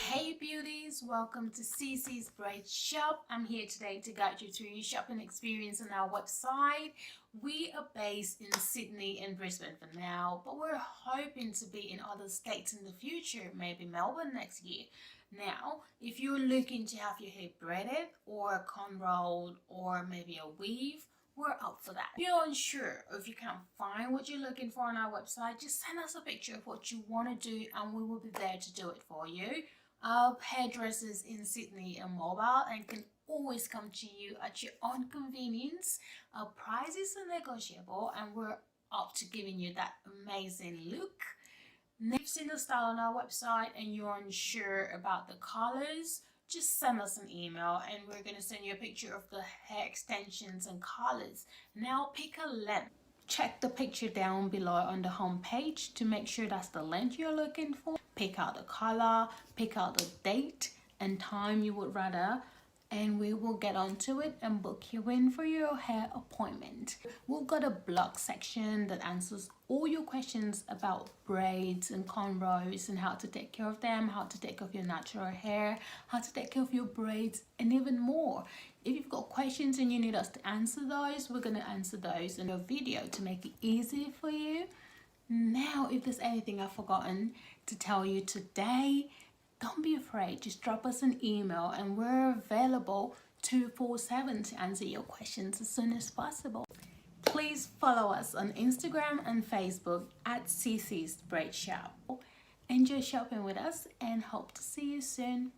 Hey beauties, welcome to CC's Braid Shop. I'm here today to guide you through your shopping experience on our website. We are based in Sydney and Brisbane for now, but we're hoping to be in other states in the future, maybe Melbourne next year. Now, if you're looking to have your hair braided or cornrowed or maybe a weave, we're up for that. If you're unsure or if you can't find what you're looking for on our website, just send us a picture of what you want to do and we will be there to do it for you. Our hairdressers in Sydney are mobile and can always come to you at your own convenience. Our prices are negotiable and we're up to giving you that amazing look. If you've seen the style on our website and you're unsure about the colors, just send us an email and we're going to send you a picture of the hair extensions and colors. Now pick a length. Check the picture down below on the home page to make sure that's the length you're looking for. Pick out the color, pick out the date and time you would rather, and we will get onto it and book you in for your hair appointment. We've got a blog section that answers all your questions about braids and cornrows and how to take care of them, how to take care of your natural hair, how to take care of your braids, and even more. If you've got questions and you need us to answer those, we're going to answer those in a video to make it easy for you. Now, if there's anything I've forgotten to tell you today, don't be afraid, just drop us an email and we're available 24/7 to answer your questions as soon as possible. Please follow us on Instagram and Facebook at CC's Braid Shop. Enjoy shopping with us and hope to see you soon.